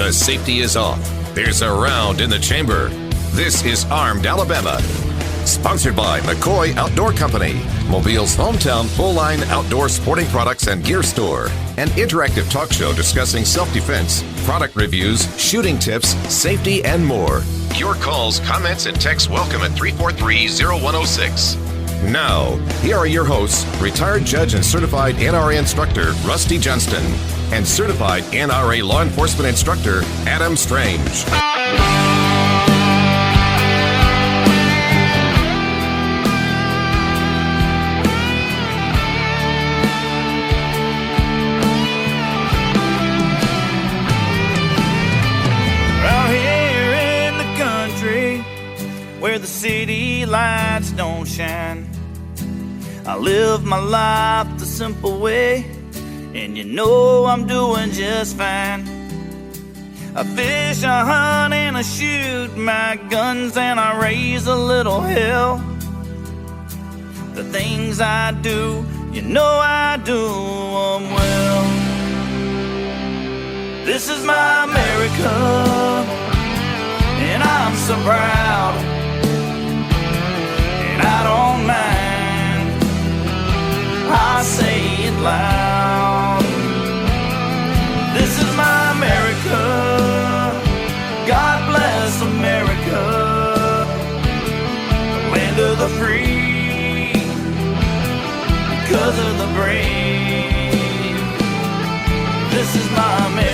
The safety is off. There's a round in the chamber. This is Armed Alabama. Sponsored by McCoy Outdoor Company, Mobile's hometown full-line outdoor sporting products and gear store. An interactive talk show discussing self-defense, product reviews, shooting tips, safety, and more. Your calls, comments, and texts welcome at 343-0106. Now, here are your hosts, retired judge and certified NRA instructor Rusty Johnston and certified NRA law enforcement instructor Adam Strange. Where the city lights don't shine, I live my life the simple way, and you know I'm doing just fine. I fish, I hunt, and I shoot my guns, and I raise a little hell. The things I do, you know I do them well. This is my America, and I'm so proud. I don't mind, I say it loud. This is my America, God bless America, the land of the free, because of the brave. This is my America.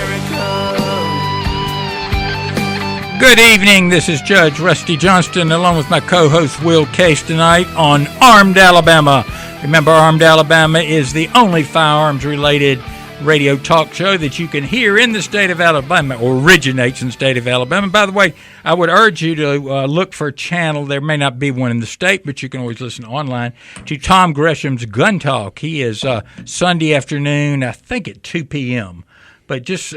Good evening, this is Judge Rusty Johnston along with my co-host Will Case tonight on Armed Alabama. Remember, Armed Alabama is the only firearms-related radio talk show that you can hear in the state of Alabama, or originates in the state of Alabama. By the way, I would urge you to look for a channel. There may not be one in the state, but you can always listen online to Tom Gresham's Gun Talk. He is Sunday afternoon, I think at 2 p.m., But just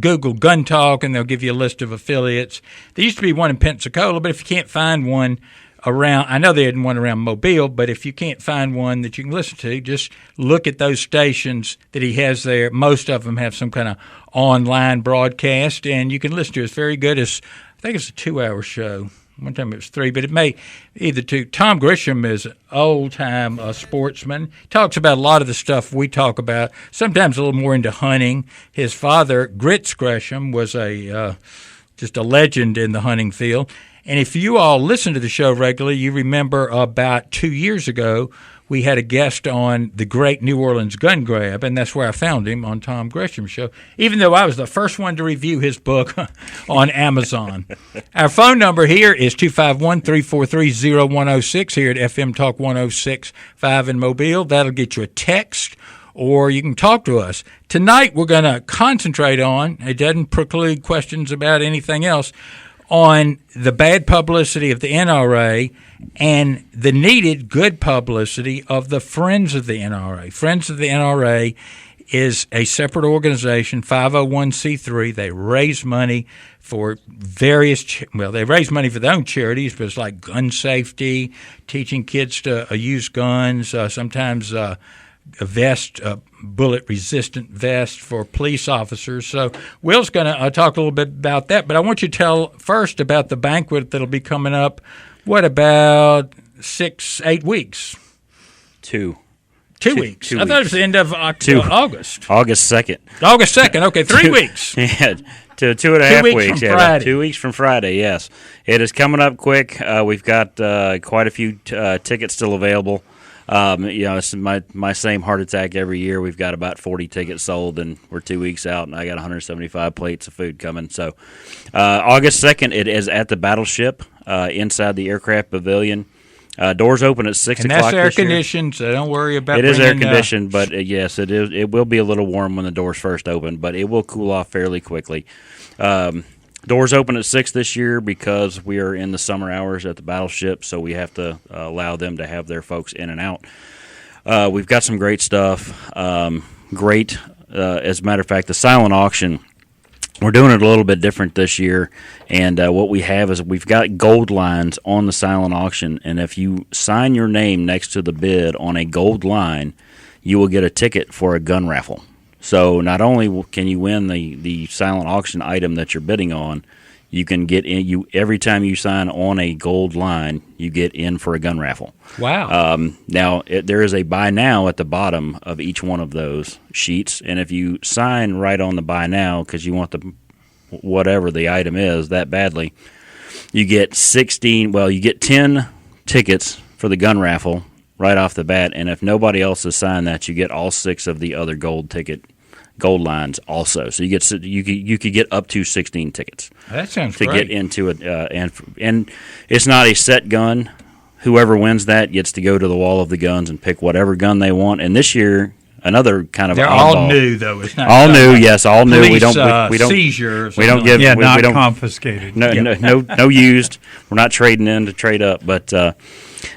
Google Gun Talk, and they'll give you a list of affiliates. There used to be one in Pensacola, but if you can't find one around, I know they had one around Mobile, but if you can't find one that you can listen to, just look at those stations that he has there. Most of them have some kind of online broadcast, and you can listen to it. It's very good. I think it's a 2-hour show. One time it was 3, but it may either 2. Tom Gresham is an old-time sportsman. He talks about a lot of the stuff we talk about, sometimes a little more into hunting. His father, Grits Gresham, was just a legend in the hunting field. And if you all listen to the show regularly, you remember about 2 years ago, we had a guest on the Great New Orleans Gun Grab, and that's where I found him on Tom Gresham's show, even though I was the first one to review his book on Amazon. Our phone number here is 251-343-0106 here at FM Talk 106.5 in Mobile. That'll get you a text, or you can talk to us. Tonight we're going to concentrate on, it doesn't preclude questions about anything else, on the bad publicity of the NRA and the needed good publicity of the Friends of the NRA. Friends of the NRA is a separate organization, 501c3. They raise money for various, they raise money for their own charities, but it's like gun safety, teaching kids to use guns, sometimes a vest, a bullet-resistant vest for police officers. So Will's going to talk a little bit about that, but I want you to tell first about the banquet that'll be coming up, what, about 6-8 weeks? 2 weeks. I thought it was the end of August. August 2nd. August 2nd, okay, 3 weeks. Yeah, 2.5 weeks. From Friday. 2 weeks from Friday, yes. It is coming up quick. We've got quite a few tickets still available. It's my same heart attack every year. We've got about 40 tickets sold, and we're 2 weeks out, and I got 175 plates of food coming. So August 2nd, it is at the Battleship inside the Aircraft Pavilion. Doors open at 6 o'clock. And that's air-conditioned, so don't worry about it. It is air-conditioned, but yes, it is. It will be a little warm when the doors first open, but it will cool off fairly quickly. Doors open at 6 this year because we are in the summer hours at the Battleship, so we have to allow them to have their folks in and out. We've got some great stuff. As a matter of fact, the silent auction, we're doing it a little bit different this year, and what we have is we've got gold lines on the silent auction, and if you sign your name next to the bid on a gold line, you will get a ticket for a gun raffle. So not only can you win the silent auction item that you're bidding on, you can get in. Every time you sign on a gold line, you get in for a gun raffle. Wow. Now there is a buy now at the bottom of each one of those sheets, and if you sign right on the buy now because you want the whatever the item is that badly, you get 10 tickets for the gun raffle right off the bat, and if nobody else has signed that, you get all 6 of the other gold lines also. So you could get up to 16 tickets. That sounds to great. get into it, and it's not a set gun. Whoever wins that gets to go to the wall of the guns and pick whatever gun they want. And this year, another kind of they're oddball. all new though. It's not all new. like Yes, all new. police, We don't seizure. Or we don't something give. like we not don't confiscated. no used. We're not trading in to trade up. But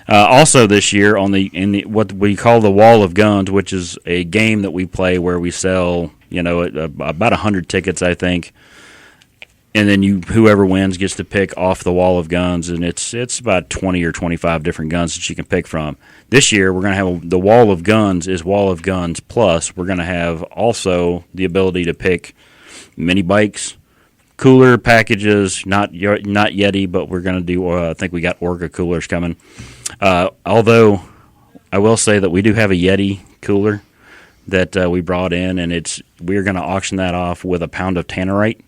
also this year in the what we call the Wall of Guns, which is a game that we play where we sell about 100 tickets, I think. And then whoever wins gets to pick off the Wall of Guns, and it's about 20 or 25 different guns that you can pick from. This year, we're going to have the Wall of Guns is Wall of Guns Plus. We're going to have also the ability to pick mini bikes, cooler packages, not Yeti, but we're going to do. I think we got Orca coolers coming. Although I will say that we do have a Yeti cooler that we brought in, and we're going to auction that off with a pound of tannerite.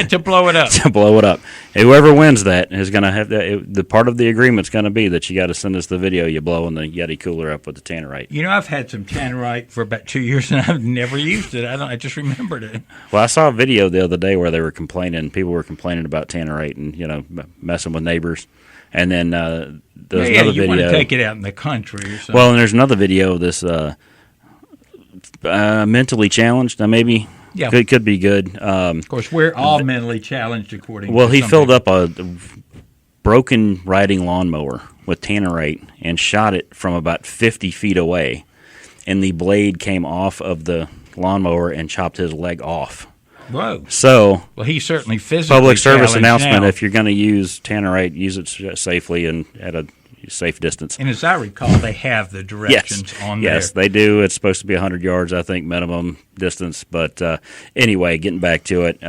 to blow it up. To blow it up. And whoever wins that is going to have the part of the agreement's going to be that you got to send us the video you blowing the Yeti cooler up with the tannerite. I've had some tannerite for about 2 years and I've never used it. I just remembered it. Well, I saw a video the other day where they were complaining. People were complaining about tannerite and messing with neighbors. And then there's another video. You want to take it out in the country or something. Well, and there's another video of this mentally challenged. Now maybe. Yeah. Could be good. Of course, we're all mentally challenged according Well, to he filled people. up a broken riding lawnmower with tannerite and shot it from about 50 feet away, and the blade came off of the lawnmower and chopped his leg off. Whoa. So, well, he's certainly physically public service challenged announcement, now. if you're going to use tannerite, use it safely and at a safe distance. And as I recall, they have the directions on there. Yes, they do. It's supposed to be 100 yards, I think, minimum distance. But anyway, getting back to it,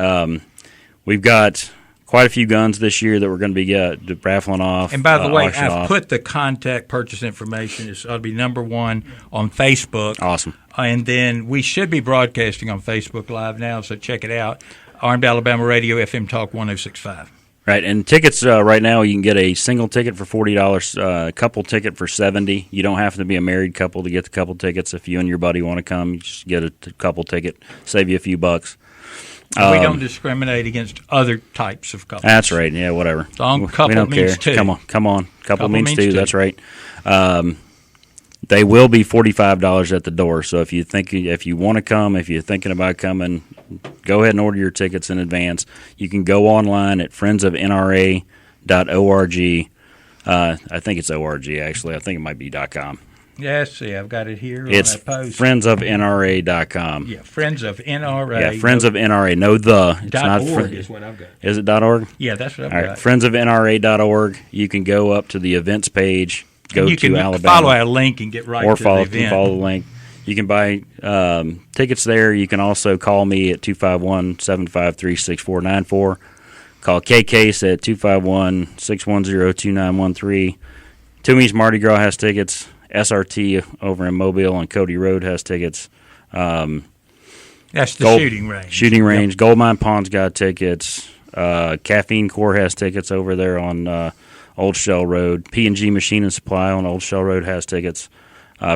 we've got quite a few guns this year that we're going to be raffling off. And by the way, auction I've off. put the contact purchase information. It ought to be number 1 on Facebook. Awesome. And then we should be broadcasting on Facebook Live now, so check it out. Armed Alabama Radio, FM Talk 1065. Right, and tickets right now, you can get a single ticket for $40, a couple ticket for $70. You don't have to be a married couple to get the couple tickets. If you and your buddy want to come, you just get a couple ticket, save you a few bucks. We don't discriminate against other types of couples. That's right. Yeah, whatever. Long couple we don't means care. two. Come on. Couple means two. That's right. They will be $45 at the door. So if you want to come, if you're thinking about coming, go ahead and order your tickets in advance. You can go online at friendsofnra.org. I think it's .org actually. I think it might be .com. Yes, I've got it here. It's on that post. friendsofnra.com. Yeah, Friends of NRA. Yeah, Friends of NRA. No, It's not .org is what I've got. Is it .org? Yeah, that's what I've All got. right, friendsofnra.org. You can go up to the events page. Go you to can Alabama. follow our link and get right or to follow the event. the link. You can buy tickets there. You can also call me at 251-753-6494. Call K-Case at 251-610-2913. Toomey's Mardi Gras has tickets. SRT over in Mobile on Cody Road has tickets. That's the shooting range. Shooting range. Yep. Goldmine Pond's got tickets. Caffeine Core has tickets over there on Old Shell Road. P&G Machine and Supply on Old Shell Road has tickets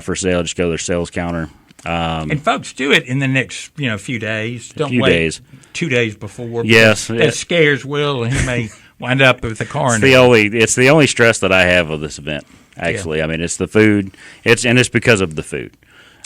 for sale. Just go to their sales counter. And folks, do it in the next few days. Don't few wait days. 2 days before. Yes, that scares Will, and he may wind up with a car. It's the only stress that I have of this event. Actually, I mean, it's the food. It's because of the food.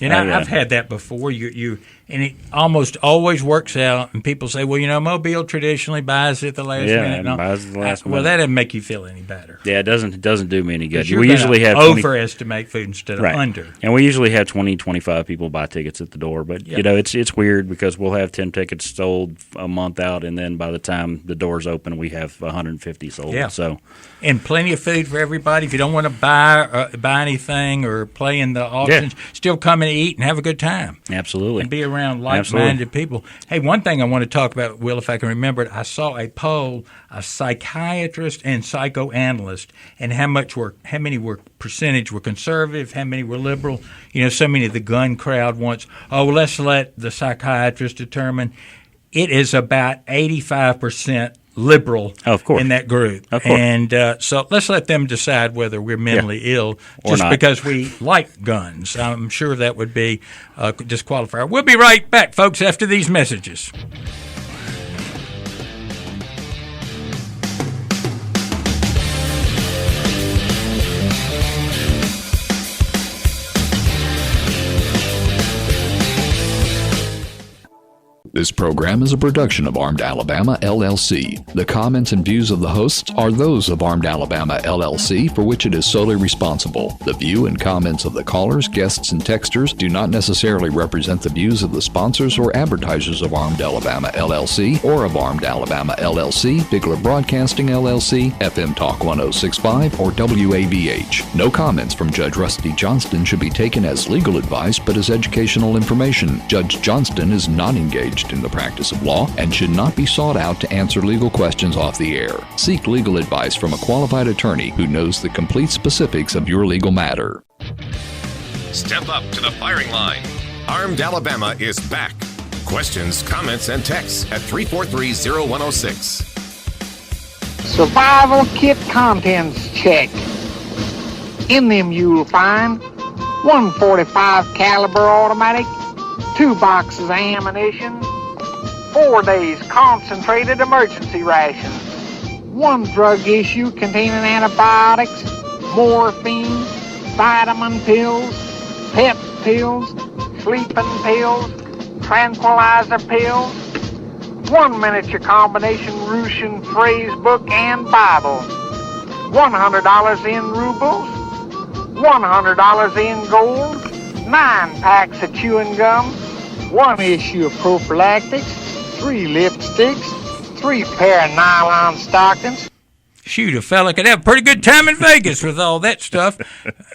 And I've had that before. You and it almost always works out. And people say, well, Mobile traditionally buys it at the last minute. Yeah, buys it at the last minute. Well, that doesn't make you feel any better. Yeah, it doesn't do me any good. We usually have overestimate food instead of under. And we usually have 20, 25 people buy tickets at the door. But, it's weird because we'll have 10 tickets sold a month out, and then by the time the doors open, we have 150 sold. Yeah. So, and plenty of food for everybody. If you don't want to buy anything or play in the auctions, still come and eat and have a good time. Absolutely. And be around like-minded people. Hey, one thing I want to talk about, Will, if I can remember it, I saw a poll of psychiatrists and psychoanalysts, and how many percentage were conservative, how many were liberal. So many of the gun crowd wants, let's let the psychiatrists determine. It is about 85% liberal in that group. Of course. And so let's let them decide whether we're mentally ill just because we like guns. I'm sure that would be a disqualifier. We'll be right back, folks, after these messages. This program is a production of Armed Alabama, LLC. The comments and views of the hosts are those of Armed Alabama, LLC, for which it is solely responsible. The view and comments of the callers, guests, and texters do not necessarily represent the views of the sponsors or advertisers of Armed Alabama, LLC, or of Armed Alabama, LLC, Bigler Broadcasting, LLC, FM Talk 1065, or WABH. No comments from Judge Rusty Johnston should be taken as legal advice, but as educational information. Judge Johnston is not engaged in the practice of law and should not be sought out to answer legal questions off the air. Seek legal advice from a qualified attorney who knows the complete specifics of your legal matter. Step up to the firing line. Armed Alabama is back. Questions, comments, and texts at 343-0106. Survival kit contents check. In them you'll find 145 caliber automatic, 2 boxes of ammunition, 4 days concentrated emergency rations, 1 drug issue containing antibiotics, morphine, vitamin pills, pep pills, sleeping pills, tranquilizer pills, 1 miniature combination Russian phrase book and Bible, $100 in rubles, $100 in gold, 9 packs of chewing gum, 1 issue of prophylactics, 3 lipsticks, 3 pair of nylon stockings. Shoot, a fella could have a pretty good time in Vegas with all that stuff.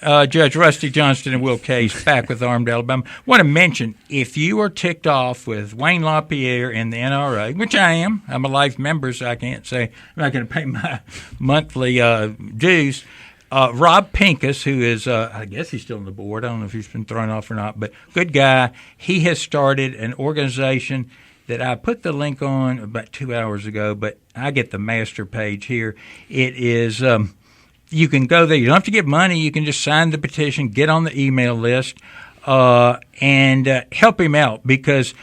Judge Rusty Johnston and Will Case back with Armed Alabama. Want to mention, if you are ticked off with Wayne LaPierre and the NRA, which I am, I'm a life member, so I can't say I'm not going to pay my monthly dues. Rob Pincus, who is, I guess he's still on the board. I don't know if he's been thrown off or not, but good guy. He has started an organization that I put the link on about 2 hours ago, but I get the master page here. It is, you can go there. You don't have to give money. You can just sign the petition, get on the email list, and help him out because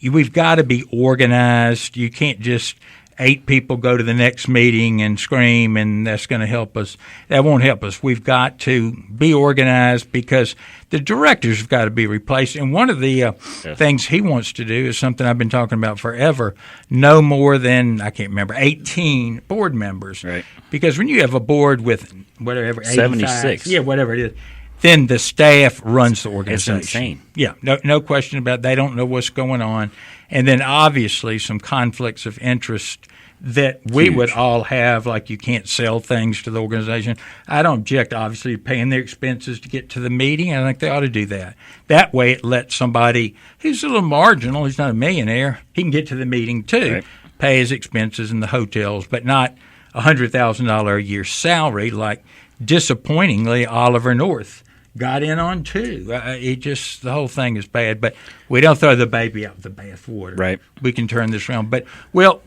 we've got to be organized. You can't just 8 people go to the next meeting and scream, and that's going to help us. That won't help us. We've got to be organized because the directors have got to be replaced. And one of the things he wants to do is something I've been talking about forever, no more than, I can't remember, 18 board members. Right. Because when you have a board with whatever, 76. Yeah, whatever it is, then the staff runs the organization. It's insane. Yeah, no question about it. They don't know what's going on. And then obviously some conflicts of interest that we would all have, like you can't sell things to the organization. I don't object, obviously, to paying their expenses to get to the meeting. I think they ought to do that. That way it lets somebody who's a little marginal, he's not a millionaire, he can get to the meeting too, right. Pay his expenses in the hotels, but not $100,000 a year salary like, disappointingly, Oliver North got in on too. The whole thing is bad, but we don't throw the baby out with the bathwater. Right. We can turn this around. But, Will,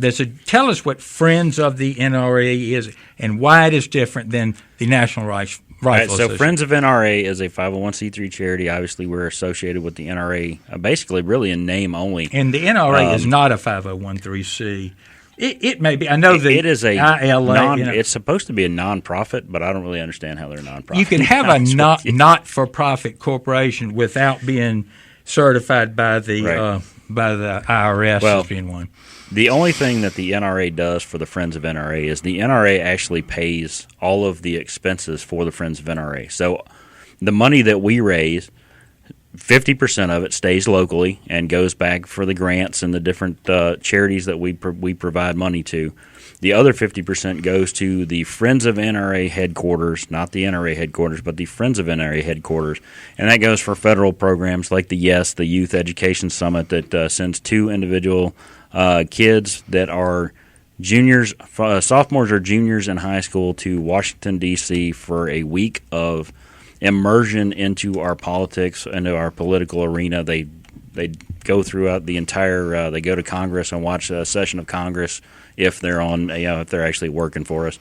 tell us what Friends of the NRA is and why it is different than the National Rifle Association. So Friends of NRA is a 501c3 charity. Obviously, we're associated with the NRA, basically really in name only. And the NRA is not a 501c3. It may be. I know it is a ILA. It's supposed to be a nonprofit, but I don't really understand how they're a nonprofit. You can have a not-for-profit corporation without being certified by the by the IRS Well, as being one. The only thing that the NRA does for the Friends of NRA is the NRA actually pays all of the expenses for the Friends of NRA. So the money that we raise, 50% of it stays locally and goes back for the grants and the different charities that we provide money to. The other 50% goes to the Friends of NRA headquarters, not the NRA headquarters, but the Friends of NRA headquarters. And that goes for federal programs like the YES, the Youth Education Summit, that sends 2 individual kids that are juniors, sophomores or juniors in high school to Washington, D.C. for a week of immersion into our politics, into our political arena. They go throughout the entire. They go to Congress and watch a session of Congress if they're on. If they're actually working for us.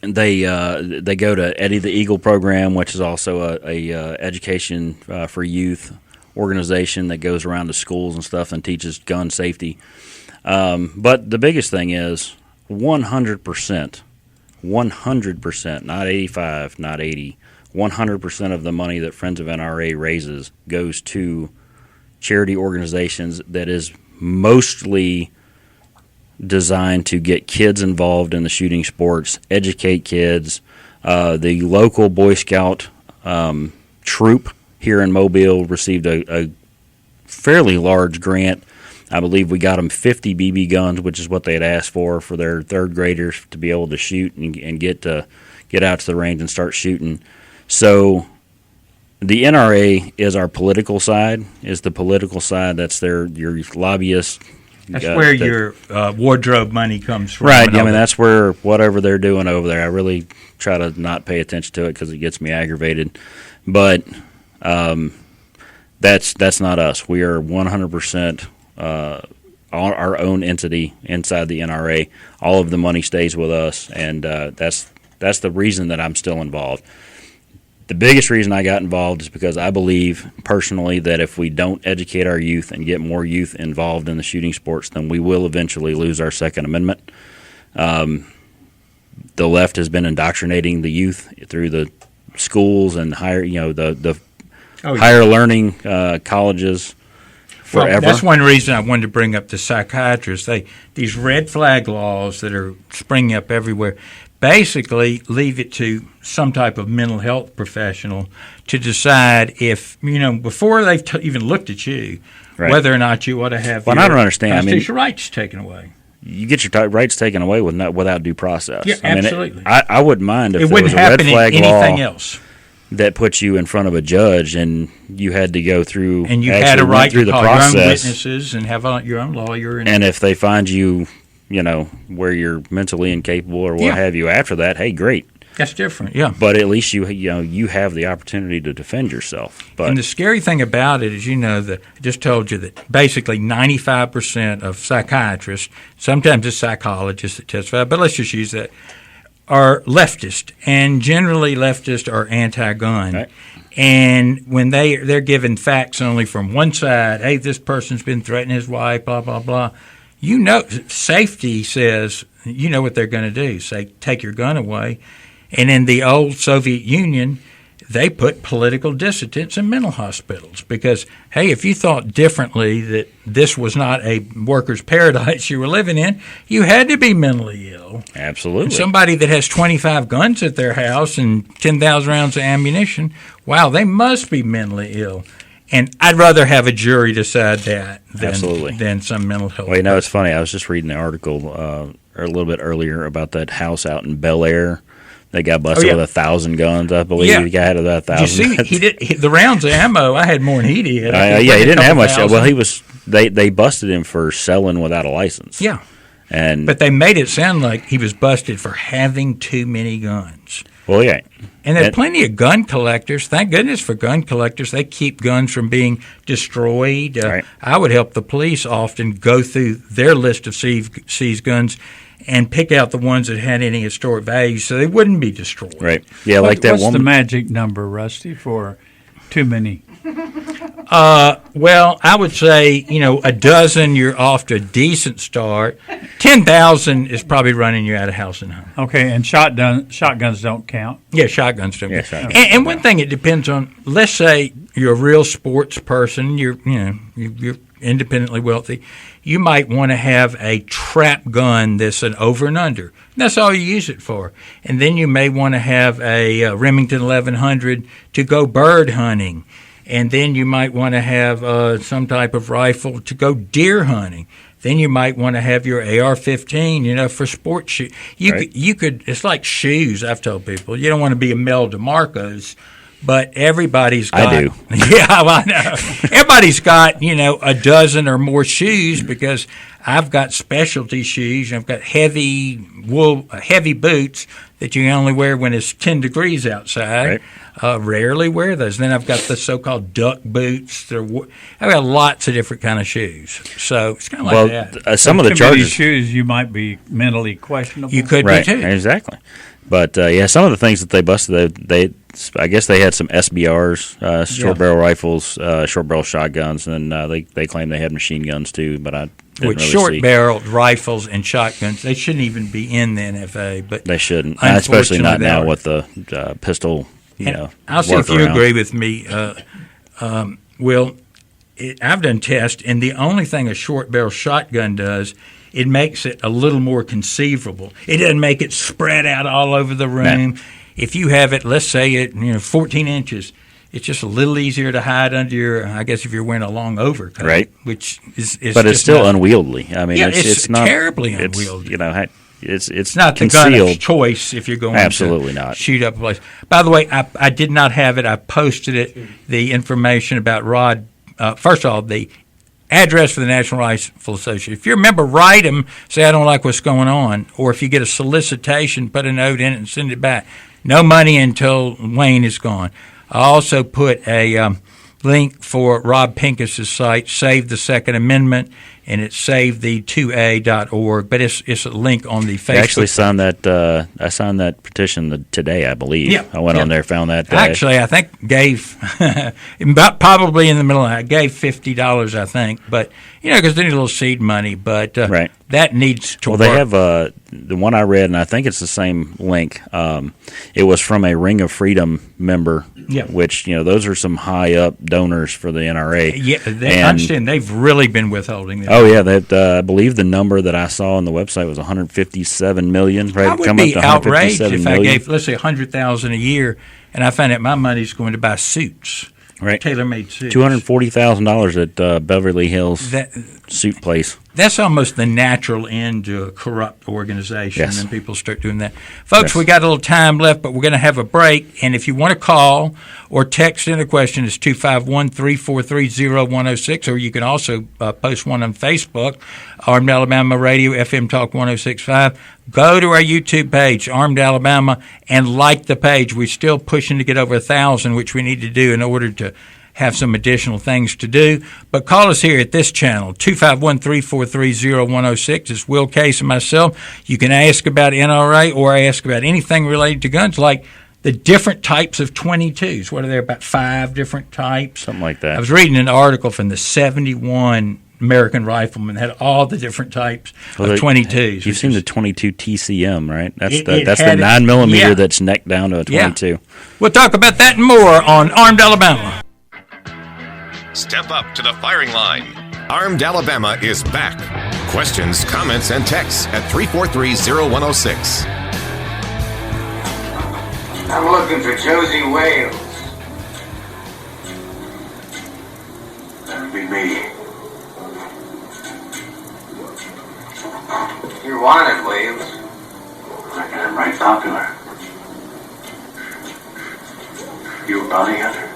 They go to Eddie the Eagle program, which is also a education for youth organization that goes around to schools and stuff and teaches gun safety. But the biggest thing is 100%, not 85, not 80, 100% of the money that Friends of NRA raises goes to charity organizations that is mostly designed to get kids involved in the shooting sports, educate kids. The local Boy Scout troop here in Mobile received a fairly large grant. I believe we got them 50 BB guns, which is what they had asked for their third graders to be able to shoot and get out to the range and start shooting. So the NRA is our political side, That's your lobbyists. That's where your wardrobe money comes from. Right. I mean, that's where whatever they're doing over there. I really try to not pay attention to it because it gets me aggravated. But that's not us. We are 100% our own entity inside the NRA. All of the money stays with us, and that's the reason that I'm still involved. The biggest reason I got involved is because I believe personally that if we don't educate our youth and get more youth involved in the shooting sports, then we will eventually lose our Second Amendment. The left has been indoctrinating the youth through the schools and higher learning colleges forever. Well, that's one reason I wanted to bring up the psychiatrists. These red flag laws that are springing up everywhere basically leave it to some type of mental health professional to decide if, before they've even looked at you, right, whether or not you ought to have your I don't understand. constitutional rights taken away. You get your rights taken away without due process. Yeah, absolutely. I wouldn't mind if it there was a red flag anything law else that puts you in front of a judge and you had to go through and you had a right to call process, your own witnesses and have your own lawyer. And if they find you, where you're mentally incapable or what have you after that, hey, great. That's different, yeah. But at least you have the opportunity to defend yourself. And the scary thing about it is, that I just told you that basically 95% of psychiatrists, sometimes it's psychologists that testify, but let's just use that, are leftist, and generally leftists are anti-gun. Right. And when they're given facts only from one side, hey, this person's been threatening his wife, blah, blah, blah, safety says, what they're going to do, say, take your gun away. And in the old Soviet Union, they put political dissidents in mental hospitals because, hey, if you thought differently that this was not a worker's paradise you were living in, you had to be mentally ill. Absolutely. And somebody that has 25 guns at their house and 10,000 rounds of ammunition, wow, they must be mentally ill. And I'd rather have a jury decide that than some mental health. Well, it's funny. I was just reading the article a little bit earlier about that house out in Bel Air. They got busted with 1,000 guns, I believe. Yeah. The guy had about 1,000. You see, the rounds of ammo, I had more than he did. He didn't have much. Well, he was. They busted him for selling without a license. Yeah. But they made it sound like he was busted for having too many guns. Well, yeah. And there's plenty of gun collectors. Thank goodness for gun collectors. They keep guns from being destroyed. Right. I would help the police often go through their list of seized guns and pick out the ones that had any historic value so they wouldn't be destroyed. Right. Yeah, like that what's woman. What's the magic number, Rusty, for too many? Well, I would say, a dozen, you're off to a decent start. 10,000 is probably running you out of house and home. Okay, and shotguns don't count. Yeah, shotguns don't. Yeah, shotguns. And one thing, it depends on. Let's say you're a real sports person. You're independently wealthy. You might want to have a trap gun that's an over and under. That's all you use it for. And then you may want to have a Remington 1100 to go bird hunting. And then you might want to have some type of rifle to go deer hunting. Then you might want to have your AR-15, for sports shoes. You could. It's like shoes. I've told people you don't want to be a Mel DeMarco's, but everybody's got. I do. Yeah, I know. Everybody's got a dozen or more shoes because I've got specialty shoes. I've got heavy boots that you can only wear when it's 10 degrees outside. Right. Rarely wear those. Then I've got the so-called duck boots. I've got lots of different kind of shoes. So it's kind of like that. Some of the Too many charges shoes, you might be mentally questionable. You could right, be too. exactly. But some of the things that they busted, I guess they had some SBRs, short barrel rifles, short barrel shotguns, and they claimed they had machine guns too. But I didn't With really short see. barreled rifles and shotguns, they shouldn't even be in the NFA. But They shouldn't, especially not unfortunately, they now are. with the pistol. I'll see if you workaround. agree with me, Will. I've done tests, and the only thing a short barrel shotgun does, it makes it a little more conceivable. It doesn't make it spread out all over the room. No. If you have it, let's say it 14 inches, it's just a little easier to hide under your. I guess if you're wearing a long overcoat, Right. Which is But it's just still not, unwieldy. I mean, Yeah, it's it's not terribly it's, unwieldy. It's not the concealed. gun of choice if you're going Absolutely to not. shoot up a place. By the way, I did not have it. I posted it, the information about Rod. First of all, the address for the National Rifle Association. If you remember, write them, say, I don't like what's going on. Or if you get a solicitation, put a note in it and send it back. No money until Wayne is gone. I also put a link for Rob Pincus's site, Save the Second Amendment, and it's savethe2a.org. But it's a link on the Facebook. I actually signed that. I signed that petition today, I believe. Yeah, I went yeah. on there, found that. Actually, I think gave about probably in the middle of that. I gave $50, I think, but because they need a little seed money. But Right. that needs to Well, work. they have the one I read, and I think it's the same link. It was from a Ring of Freedom member, Yeah. which those are some high up donors for the NRA. Yeah, they And- understand. They've really been withholding this. Oh yeah, that I believe the number that I saw on the website was 157 million. Right, I would come be up to outraged 157 if I million. gave, let's say, $100,000 a year, and I found out my money's going to buy suits, Right. tailor-made suits. $240,000 at Beverly Hills That suit place. That's almost the natural end to a corrupt organization, Yes. and people start doing that. Folks, Yes. we got a little time left, but we're going to have a break. And if you want to call or text in a question, it's 251-343-0106, or you can also post one on Facebook, Armed Alabama Radio, FM Talk 106.5. Go to our YouTube page, Armed Alabama, and like the page. We're still pushing to get over 1,000, which we need to do in order to have some additional things to do. But call us here at this channel, 251-343-0106. It's Will Case and myself. You can ask about NRA or ask about anything related to guns, like the different types of 22s. What are there, about 5 different types? Something like that. I was reading an article from the 71 American Riflemen had all the different types of 22s. You've seen the 22 TCM, right? That's It the had 9mm yeah. that's necked down to a 22. Yeah. We'll talk about that and more on Armed Alabama. Step up to the firing line. Armed Alabama is back. Questions, comments, and texts at 343-0106. I'm looking for Josie Wales. That would be me. You're wanted, Wales. I reckon I'm right popular. You a bounty hunter?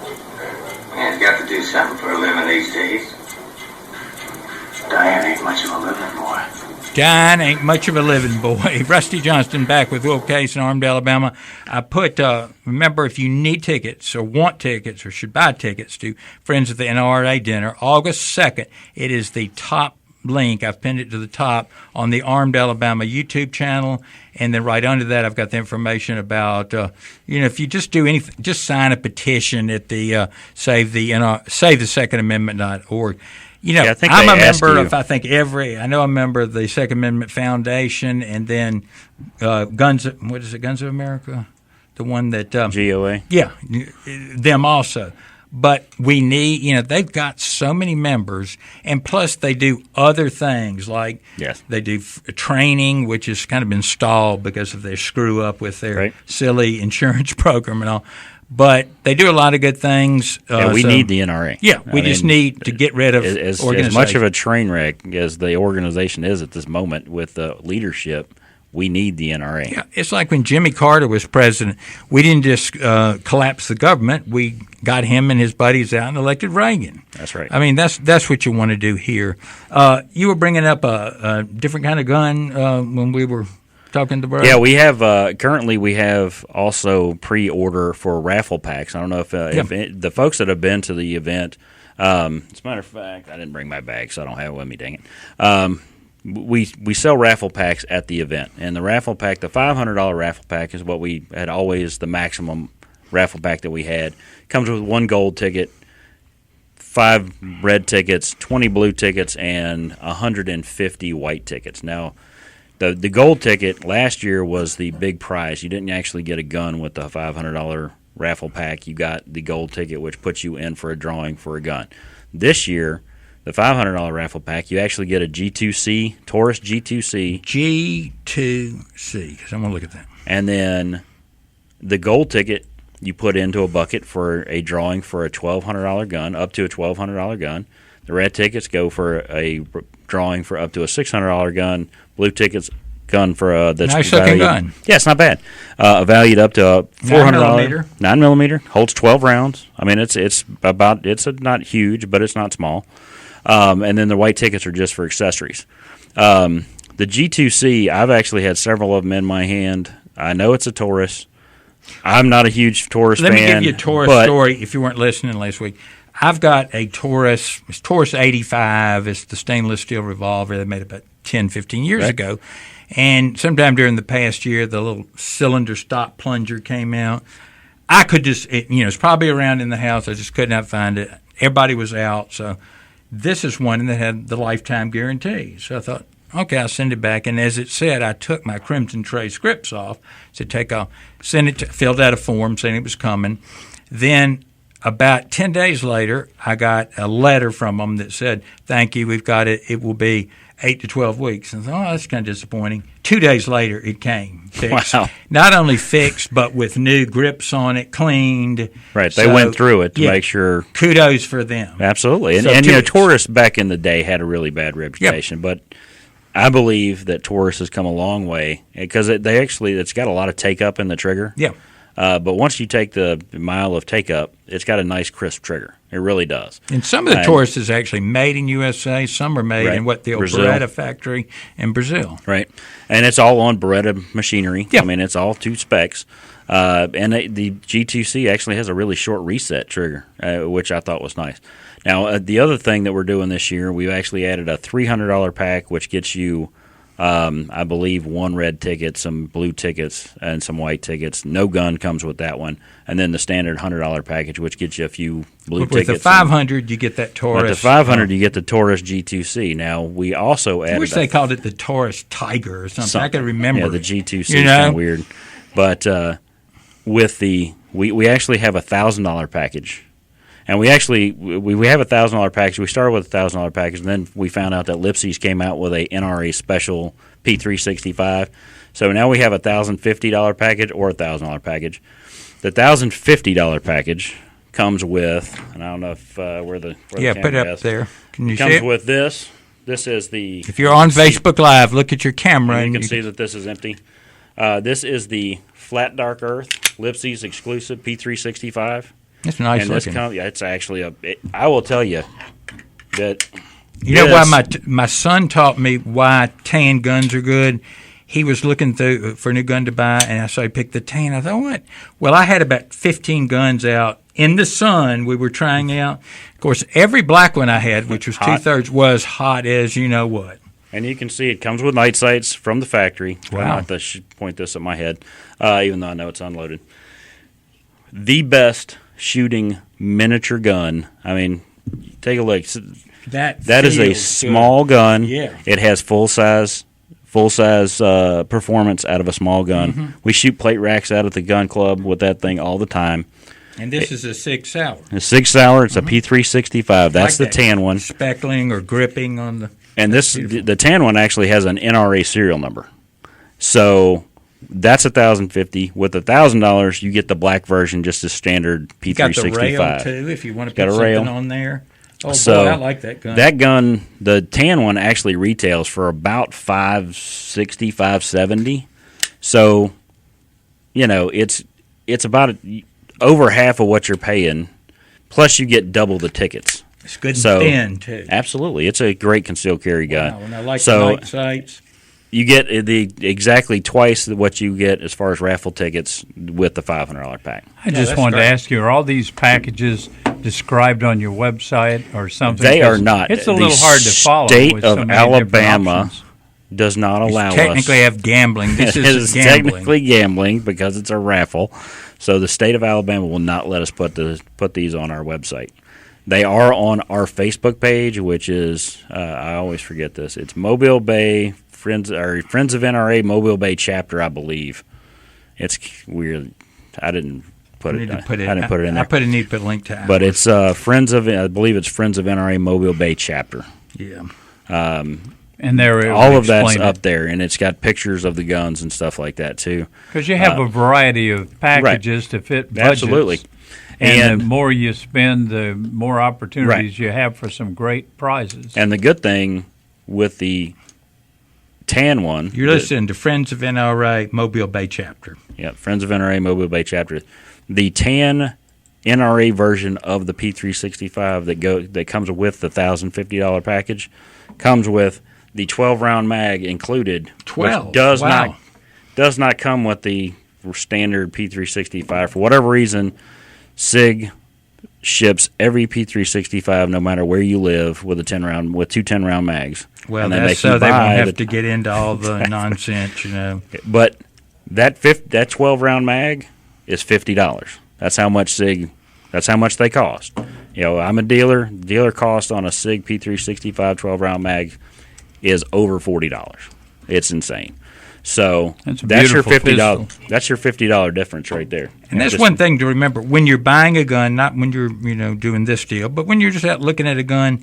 Man's got to do something for a living these days. Diane ain't much of a living boy. Dying ain't much of a living boy. Rusty Johnston back with Will Case in Armed Alabama. I put, remember, if you need tickets or want tickets or should buy tickets to Friends of the NRA dinner, August 2nd, it is the top link. I've pinned it to the top on the Armed Alabama YouTube channel, and then right under that, I've got the information about if you just do anything, just sign a petition at the SaveTheSecondAmendment.org. I think I'm a member of. I know I'm a member of the Second Amendment Foundation, and then Guns of America, the one that GOA. Yeah, them also. But we need, they've got so many members, and plus they do other things like they do training, which has kind of been stalled because of their screw up with their silly insurance program and all. But they do a lot of good things. We need the NRA. Yeah, we need to get rid of as much of a train wreck as the organization is at this moment with the leadership. We need the NRA. Yeah, it's like when Jimmy Carter was president. We didn't just collapse the government. We got him and his buddies out and elected Reagan. That's right. I mean, that's what you want to do here. You were bringing up a different kind of gun when we were talking to Brad. Yeah, we have currently we have also pre-order for raffle packs. I don't know if the folks that have been to the event. As a matter of fact, I didn't bring my bag, so I don't have it with me. Dang it. We sell raffle packs at the event, and the raffle pack, the $500 raffle pack, is what we had always the maximum raffle pack that we had. Comes with 1 gold ticket, 5 red tickets, 20 blue tickets, and 150 white tickets. Now, the gold ticket last year was the big prize. You didn't actually get a gun with the $500 raffle pack. You got the gold ticket, which puts you in for a drawing for a gun. This year, the $500 raffle pack, you actually get a G2C, Taurus G2C. G2C, because I'm going to look at that. And then the gold ticket you put into a bucket for a drawing for a $1,200 gun, up to a $1,200 gun. The red tickets go for a drawing for up to a $600 gun. Blue tickets gun for that's nice looking gun. Yeah, it's not bad. Valued up to $400. 9mm, holds 12 rounds. I mean, it's not huge, but it's not small. And then the white tickets are just for accessories. The G2C, I've actually had several of them in my hand. I know it's a Taurus. I'm not a huge Taurus fan. Let me give you a Taurus story if you weren't listening last week. I've got a Taurus. It's Taurus 85. It's the stainless steel revolver they made about 10, 15 years ago. And sometime during the past year, the little cylinder stop plunger came out. I could just, it's probably around in the house. I just could not find it. Everybody was out, so this is one that had the lifetime guarantee. So I thought, okay, I'll send it back. And as it said, I took my Crimson Tray scripts off, said take off, filled out a form saying it was coming. Then about 10 days later, I got a letter from them that said, thank you, we've got it. It will be 8 to 12 weeks. And I thought, that's kind of disappointing. 2 days later, it came fixed. Wow. Not only fixed, but with new grips on it, cleaned. Right. They went through it to make sure. Kudos for them. Absolutely. And Taurus back in the day had a really bad reputation. Yep. But I believe that Taurus has come a long way because it's got a lot of take-up in the trigger. Yeah. But once you take the mile of take-up, it's got a nice, crisp trigger. It really does. And some of the Taurus is actually made in USA. Some are made in the old Beretta factory in Brazil. Right. And it's all on Beretta machinery. Yeah. I mean, it's all to specs. And the G2C actually has a really short reset trigger, which I thought was nice. Now, the other thing that we're doing this year, we've actually added a $300 pack, which gets you I believe 1 red ticket, some blue tickets, and some white tickets. No gun comes with that one. And then the standard $100 package, which gets you a few blue tickets. With the 500, you get that Taurus. With the 500, you get the Taurus G2C. Now, we also added... I wish they called it the Taurus Tiger or something. I can remember. Yeah, the G2C is kind of weird. But with the... We actually have a $1,000 package. And we have a $1,000 package. We started with a $1,000 package, and then we found out that Lipsy's came out with a NRA special P365. So now we have a $1,050 package or a $1,000 package. The $1,050 package comes with, and I don't know if where the camera put it up is. there. Can you see comes it? with this. This is the. If you're on Facebook Live, look at your camera, and you can see that this is empty. This is the Flat Dark Earth Lipsy's exclusive P365. It's nice and looking. It's actually I will tell you that. You know why my son taught me why tan guns are good. He was looking through for a new gun to buy, and I saw he picked the tan. I thought, what? Well, I had about 15 guns out in the sun. We were trying out. Of course, every black one I had, which was Hot. 2/3, was hot as you know what. And you can see it comes with night sights from the factory. Wow. I should point this at my head, even though I know it's unloaded. The best shooting miniature gun. I mean, take a look. That is a feels small gun. Yeah. It has full size performance out of a small gun. Mm-hmm. We shoot plate racks out at the gun club with that thing all the time. good. And this is a 6 Sauer. A 6 Sauer, it's a P365. That's Like the that. tan one. Speckling or gripping on the. And the tan one actually has an NRA serial number. So that's $1,050. With $1,000, you get the black version, just a standard P365. You got the rail too, if you want to Got put a rail. something on there. Oh So boy, I like that gun. That gun, the tan one, actually retails for about $560, $570. So, it's about over half of what you're paying. Plus, you get double the tickets. It's good and So, thin too. Absolutely, it's a great concealed carry gun. Wow, and I like So- the night sights. You get exactly twice what you get as far as raffle tickets with the $500 pack. I just that's wanted great. to ask you, are all these packages described on your website or something? They are 'Cause not. It's a The little hard to follow. state with so of many different Alabama options. Does not allow us. Technically have gambling. This It is is gambling. technically gambling because it's a raffle. So the state of Alabama will not let us put these on our website. They are on our Facebook page, which is I always forget this. It's Mobile Bay Friends of NRA Mobile Bay chapter, I believe. It's weird. I didn't put I it. need to put it. I didn't put it in there. need to put a link to it. But it's Friends of. I believe it's Friends of NRA Mobile Bay chapter. yeah. And there, All of that's up there, and it's got pictures of the guns and stuff like that too. because you have a variety of packages to fit budgets. Absolutely. And the more you spend, the more opportunities you have for some great prizes. And the good thing with the tan one, You're listening to Friends of NRA Mobile Bay chapter. yeah, Friends of NRA Mobile Bay chapter, the tan NRA version of the P365 that comes with the $1,050 package comes with the 12-round mag included. 12? Which does Wow. not come with the standard P365 for whatever reason. SIG ships every P365, no matter where you live, with two 10-round mags. Well, And they that's make so you they won't buy have to get into all the nonsense, But that 12-round mag is $50. That's how much SIG. That's how much they cost. I'm a dealer. Dealer cost on a SIG P365 12-round mag is over $40. It's insane. So That's a that's your beautiful $50. pistol. That's your $50 difference right there. And that's Just- one thing to remember when you're buying a gun, not when you're doing this deal, but when you're just out looking at a gun,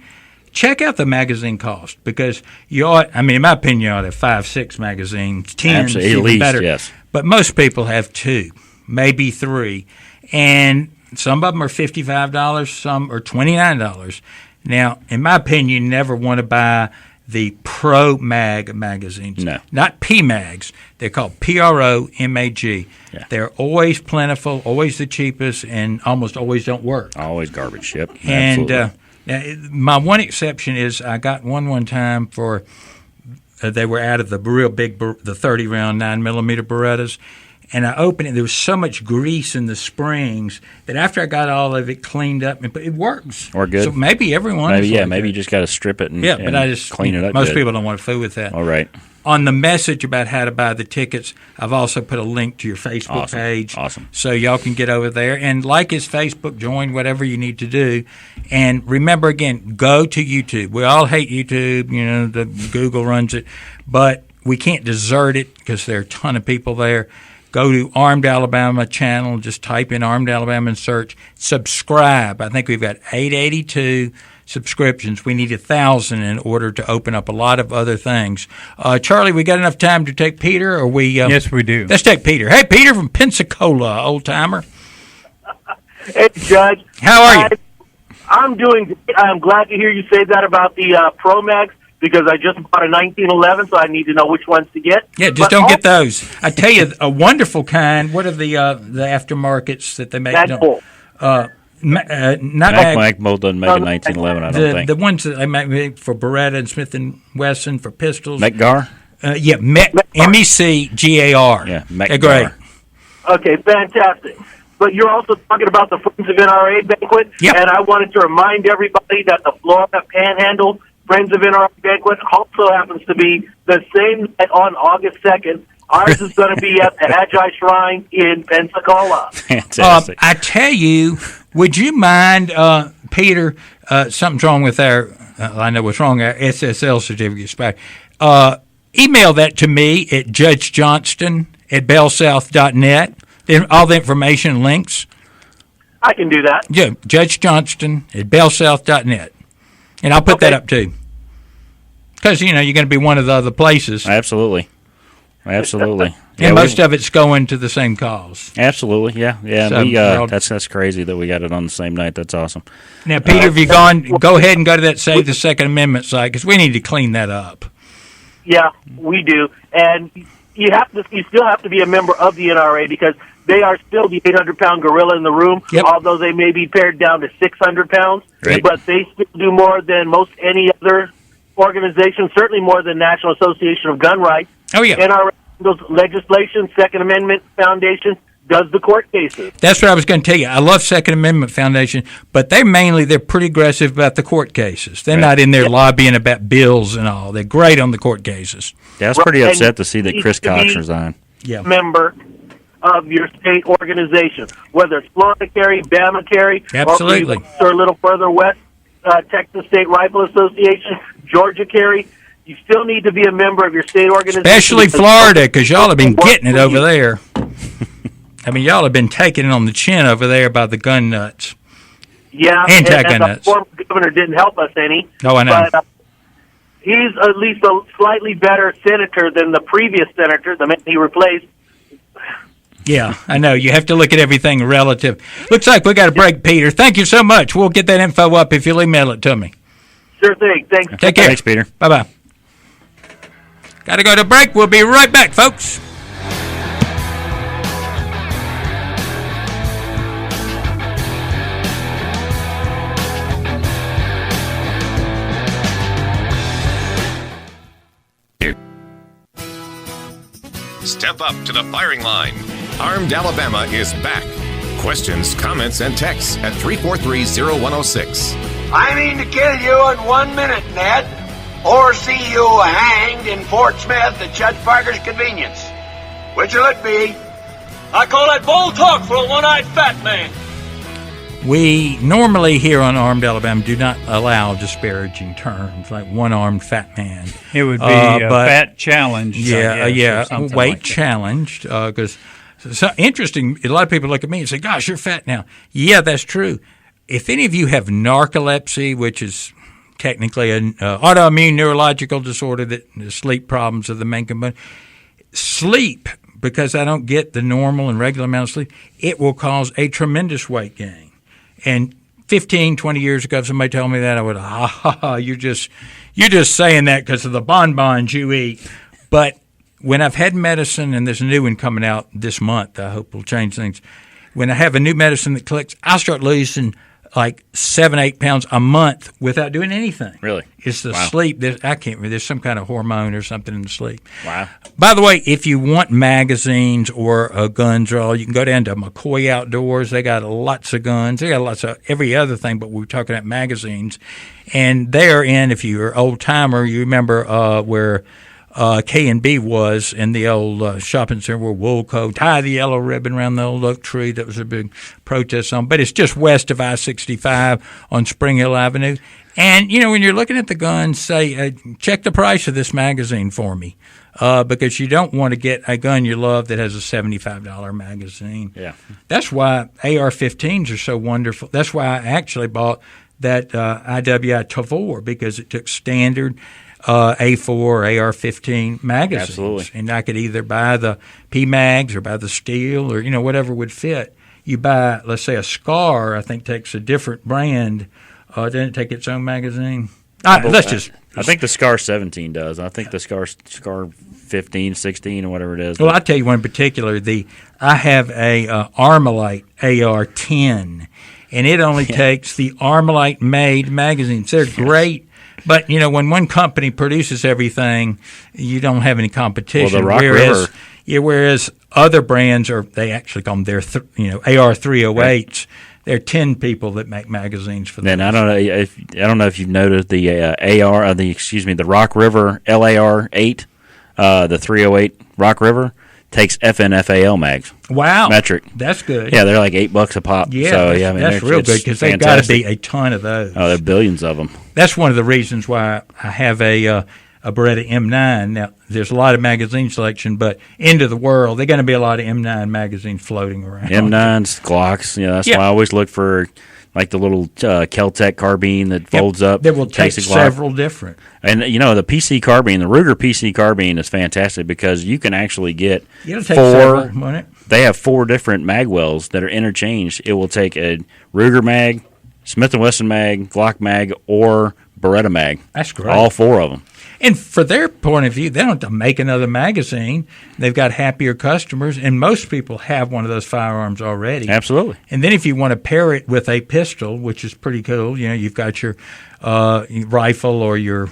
check out the magazine cost because you ought. I mean, in my opinion, you ought to have 5, 6 magazines, 10, Absolutely, at even least, better. yes. But most people have 2, maybe 3, and some of them are $55, some are $29. Now, in my opinion, you never want to buy the Pro Mag magazines. No. Not P-Mags. They're called PRO-MAG. Yeah. They're always plentiful, always the cheapest, and almost always don't work. Always garbage. Yep. And Absolutely. my one exception is I got one time for they were out of the real big, the 30-round 9mm Berettas, and I opened it. There was so much grease in the springs that after I got all of it cleaned up, it works. Or good. So maybe everyone. maybe is yeah. like Maybe that. you just got to strip it and, Yeah, but and I just clean it up. Most good. people don't want to fool with that. All right. On the message about how to buy the tickets, I've also put a link to your Facebook Awesome. page. Awesome. So y'all can get over there and like his Facebook, join whatever you need to do. And remember, again, go to YouTube. We all hate YouTube. The Google runs it. But we can't desert it because there are a ton of people there. Go to Armed Alabama channel. Just type in Armed Alabama and search. Subscribe. I think we've got 882 subscriptions. We need 1,000 in order to open up a lot of other things. Charlie, we got enough time to take Peter, or we? Yes, we do. Let's take Peter. Hey, Peter from Pensacola, old timer. Hey, Judge. How are you? I'm doing great. I'm glad to hear you say that about the Pro Mags because I just bought a 1911, so I need to know which ones to get. Yeah, just But don't get those. I tell you, a wonderful kind. What are the aftermarkets that they make? Magpul. Not Mac doesn't make a 1911. I don't think. The ones that they make for Beretta and Smith & Wesson for pistols. Mecgar. MECGAR. Yeah, They're great. Mecgar. Okay, fantastic. but you're also talking about the Friends of NRA banquet. Yep. And I wanted to remind everybody that the Florida Panhandle Friends of NRA banquet also happens to be the same night on August 2nd. Ours is going to be at the Agi Shrine in Pensacola. Fantastic. I tell you, would you mind, Peter, something's wrong with our, I know what's wrong, our SSL certificate expired. Email that to me at judgejohnston@bellsouth.net. All the information and links. I can do that. Yeah, judgejohnston@bellsouth.net. And I'll put that up too. Because, you're going to be one of the other places. Absolutely. And most of it's going to the same cause. Absolutely, yeah. So, That's crazy that we got it on the same night. That's awesome. Now, Peter, have you gone? Go ahead and go to that Save the Second Amendment site because we need to clean that up. Yeah, we do. And you still have to be a member of the NRA because they are still the 800-pound gorilla in the room, Yep. although they may be pared down to 600 pounds. Right. But they still do more than most any other organization, certainly more than National Association of Gun Rights. Oh, yeah. NRA does legislation, Second Amendment Foundation does the court cases. That's what I was going to tell you. I love Second Amendment Foundation, but they're pretty aggressive about the court cases. They're not in there lobbying about bills and all. They're great on the court cases. Yeah, I was pretty Right. upset to see that And Chris you need to Cox be- resigned. Yeah. Member of your state organization, whether it's Florida Carry, Bama Carry, Absolutely. or a little further west, Texas State Rifle Association, Georgia Carry. You still need to be a member of your state organization. Especially Florida, because y'all have been Work getting it for over you. there. I mean, y'all have been taking it on the chin over there by the gun nuts. Yeah, Anti-gun and the nuts. former governor didn't help us any. Oh, I know. But he's at least a slightly better senator than the previous senator, the man he replaced. Yeah, I know. You have to look at everything relative. Looks like we got a break, Peter. Thank you so much. We'll get that info up if you'll email it to me. Sure thing. Thanks. Take care. Thanks, Peter. Bye-bye. Got to go to break. We'll be right back, folks. Step up to the firing line. Armed Alabama is back. Questions, comments, and texts at 343-0106. I mean to kill you in 1 minute, Ned, or see you hanged in Fort Smith at Judge Parker's convenience. Which will it be? I call that bold talk for a one-eyed fat man. We normally here on Armed Alabama do not allow disparaging terms like one-armed fat man. It would be a but- fat challenge. Yeah, something weight like that. challenged. Because so interesting, a lot of people look at me and say, "Gosh, you're fat now." Yeah, that's true. If any of you have narcolepsy, which is technically an autoimmune neurological disorder that the sleep problems are the main component, sleep, because I don't get the normal and regular amount of sleep, it will cause a tremendous weight gain. And 15, 20 years ago, if somebody told me that, I would, you're just saying that because of the bonbons you eat. But when I've had medicine, and there's a new one coming out this month, I hope will change things. When I have a new medicine that clicks, I'll start losing like 7-8 pounds a month without doing anything. Really? It's the Wow. sleep. I can't remember. There's some kind of hormone or something in the sleep. Wow. By the way, if you want magazines or guns or all, you can go down to McCoy Outdoors. They got lots of guns. They got lots of every other thing, but we're talking about magazines. And they are in, if you're an old-timer, you remember where K&B was in the old shopping center where Woolco tie the yellow ribbon around the old oak tree. That was a big protest on. But it's just west of I-65 on Spring Hill Avenue. And, when you're looking at the guns, say, check the price of this magazine for me. Because you don't want to get a gun you love that has a $75 magazine. Yeah. That's why AR-15s are so wonderful. That's why I actually bought that IWI Tavor, because it took standard A4 or AR-15 magazines. Absolutely. And I could either buy the P-Mags or buy the steel or, whatever would fit. You buy, let's say, a SCAR, I think takes a different brand. Didn't it take its own magazine? I think the Scar 17 does. I think the Scar 15, 16, or whatever it is. Well, I'll tell you one in particular. I have a Armalite AR-10, and it only takes the Armalite-made magazines. They're great, but, when one company produces everything, you don't have any competition. Well, the Rock River. Whereas Other brands they actually call them their AR-308s. Right. There are 10 people that make magazines for them. And I don't know if you've noticed the the Rock River LAR-8, the 308 Rock River takes FNFAL mags. Wow, metric. That's good. Yeah, they're like $8 a pop. Yeah, so, that's real good because they've got to be a ton of those. Oh, there are billions of them. That's one of the reasons why I have a Beretta M9. Now, there's a lot of magazine selection, but into the world, there's going to be a lot of M9 magazines floating around. M9s, Glocks. That's why I always look for like the little Kel-Tec carbine that folds up. That will take several different. And, the PC carbine, the Ruger PC carbine is fantastic because you can actually get It'll take several, won't it? They have 4 different mag wells that are interchanged. It will take a Ruger mag, Smith & Wesson mag, Glock mag, or Beretta mag. That's great. All 4 of them. And for their point of view, they don't have to make another magazine. They've got happier customers, and most people have one of those firearms already. Absolutely. And then if you want to pair it with a pistol, which is pretty cool, you've got your rifle or your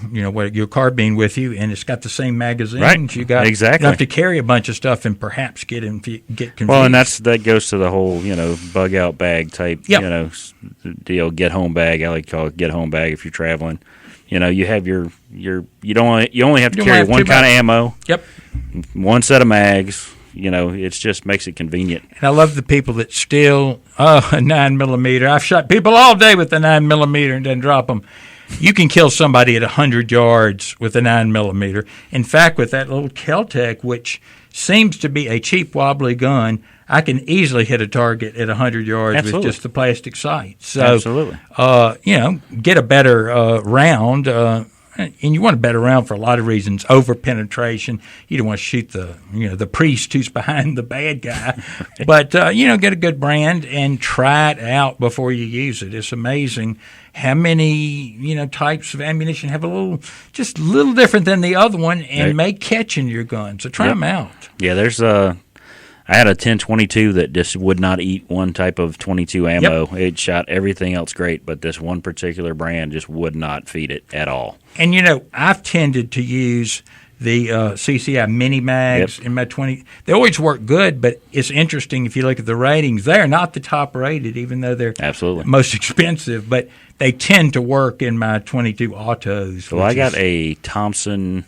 carbine with you, and it's got the same magazines. Right. You don't have to carry a bunch of stuff and perhaps get confused. Well, and that goes to the whole bug out bag type deal. Get home bag. I like to call it get home bag if you're traveling. You have you only have to carry one kind of ammo. Yep. One set of mags. It just makes it convenient. And I love the people that steal a 9mm. I've shot people all day with the 9mm and then drop them. You can kill somebody at 100 yards with a 9mm. In fact, with that little Kel-Tec, which seems to be a cheap, wobbly gun, I can easily hit a target at 100 yards with just the plastic sight. So, absolutely. Get a better round. And you want a better round for a lot of reasons. Over penetration. You don't want to shoot the priest who's behind the bad guy. But, get a good brand and try it out before you use it. It's amazing how many, types of ammunition have a little different than the other one and may catch in your gun. So try them out. Yeah, there's I had a 10-22 that just would not eat one type of 22 ammo. Yep. It shot everything else great, but this one particular brand just would not feed it at all. And, I've tended to use the CCI mini mags in my 20. They always work good, but it's interesting if you look at the ratings. They're not the top rated, even though they're most expensive, but they tend to work in my 22 autos. Well, I got a Thompson,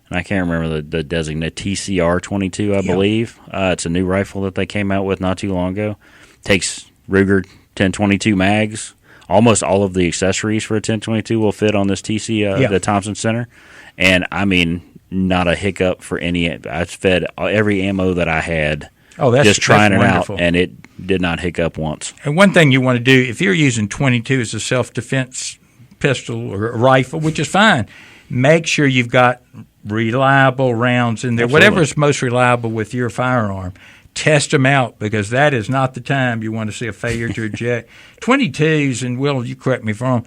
and I can't remember the designate, TCR-22, I believe. It's a new rifle that they came out with not too long ago. Takes Ruger 10-22 mags. Almost all of the accessories for a 10-22 will fit on this the Thompson Center. And, I mean, not a hiccup for any. I fed every ammo that I had just trying it out, and it did not hiccup once. And one thing you want to do, if you're using 22 as a self-defense pistol or rifle, which is fine, make sure you've got reliable rounds in there. Absolutely. Whatever is most reliable with your firearm, test them out, because that is not the time you want to see a failure to eject. 22s, and Will, you correct me if I'm wrong,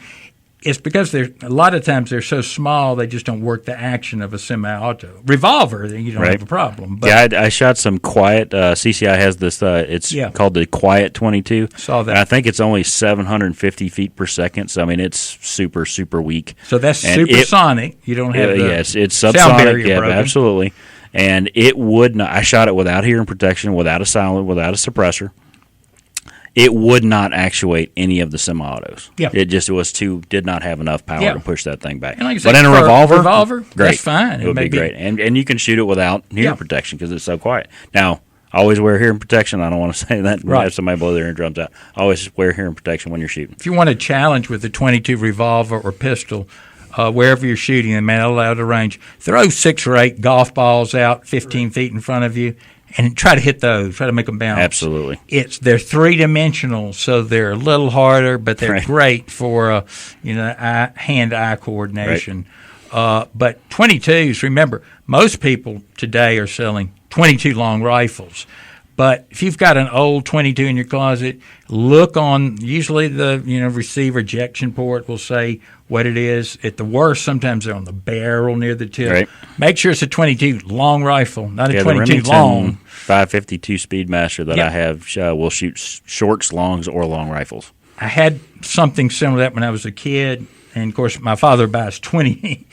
it's because a lot of times they're so small they just don't work the action of a semi-auto. Revolver, then you don't have a problem. But I shot some Quiet. CCI has this. It's called the Quiet 22. Saw that. And I think it's only 750 feet per second. So I mean, it's super super weak. So that's supersonic. You don't have it's sound subsonic. barrier broken. Absolutely. And it would not. I shot it without hearing protection, without a silent, without a suppressor. It would not actuate any of the semi-autos. Yeah. It just did not have enough power to push that thing back. And like I said, but in a revolver, great. That's fine. It would be great. And you can shoot it without hearing protection because it's so quiet. Now, I always wear hearing protection. I don't want to say that and have somebody blow their eardrums out. I always wear hearing protection when you're shooting. If you want a challenge with a 22 revolver or pistol, wherever you're shooting them, man, allowed to range, throw 6 or 8 golf balls out 15 feet in front of you and try to hit those, try to make them bounce. Absolutely. They're 3-dimensional, so they're a little harder, but they're great for hand-eye coordination. Right. But 22s, remember, most people today are selling 22 long rifles. But if you've got an old 22 in your closet, look on, usually the receiver ejection port will say what it is. At the worst, sometimes they're on the barrel near the tip. Right. Make sure it's a 22 long rifle, not a 22 long. 552 Speedmaster that I have will shoot shorts, longs, or long rifles. I had something similar to that when I was a kid. And, of course, my father buys 20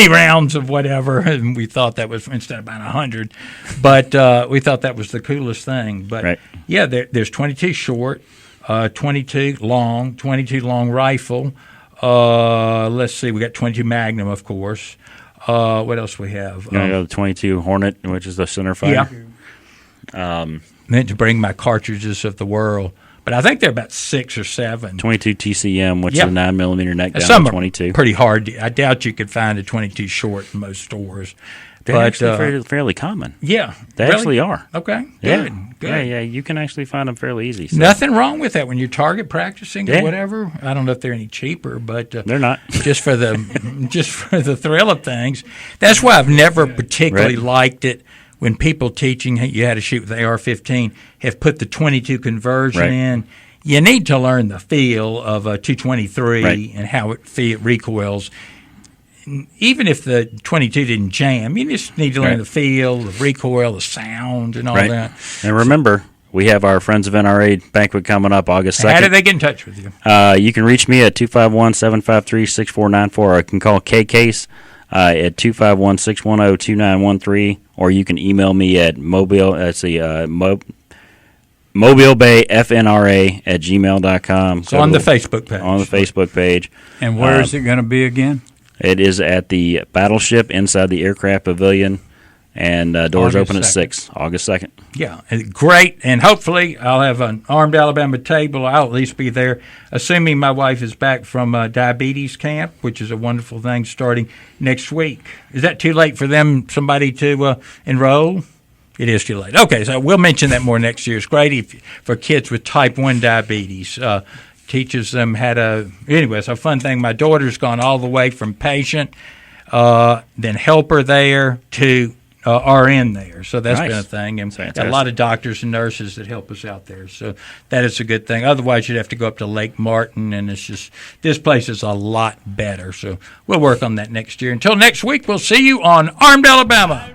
rounds of whatever, and we thought that was, instead of buying 100, but we thought that was the coolest thing. But, yeah, there's 22 short, 22 long rifle. Let's see, we got 22 Magnum, of course. What else we have? You know, the 22 Hornet, which is the centerfire. Yeah. Meant to bring my cartridges of the world. But I think they're about 6 or 7. 22 TCM, which is a 9mm neck down. Some 22. Are pretty hard. I doubt you could find a 22 short in most stores. They're actually fairly common. Yeah. They actually are. Okay. Yeah. Good. Yeah. You can actually find them fairly easy. So. Nothing wrong with that when you're target practicing or whatever. I don't know if they're any cheaper, but they're not. just for the thrill of things. That's why I've never particularly liked it. When people teaching you how to shoot with the AR-15 have put the 22 conversion in, you need to learn the feel of a 223 and how it recoils. Even if the 22 didn't jam, you just need to learn the feel, the recoil, the sound, and all that. And remember, we have our Friends of NRA banquet coming up August 2nd. How do they get in touch with you? You can reach me at 251-753-6494, or you can call K-Case at 251-610-2913, or you can email me at mobilebayfnra@gmail.com. So on the Facebook page. On the Facebook page. And where is it going to be again? It is at the Battleship inside the Aircraft Pavilion, and doors open at 6, August 2nd. Yeah, great. And hopefully I'll have an Armed Alabama table. I'll at least be there, assuming my wife is back from diabetes camp, which is a wonderful thing starting next week. Is that too late for somebody to enroll? It is too late. Okay, so we'll mention that more next year. It's great for kids with type 1 diabetes. Teaches them how to – anyway, it's a fun thing. My daughter's gone all the way from patient, then helper there to RN there. So that's been a thing. And got a lot of doctors and nurses that help us out there. So that is a good thing. Otherwise, you'd have to go up to Lake Martin, and it's just – this place is a lot better. So we'll work on that next year. Until next week, we'll see you on Armed Alabama.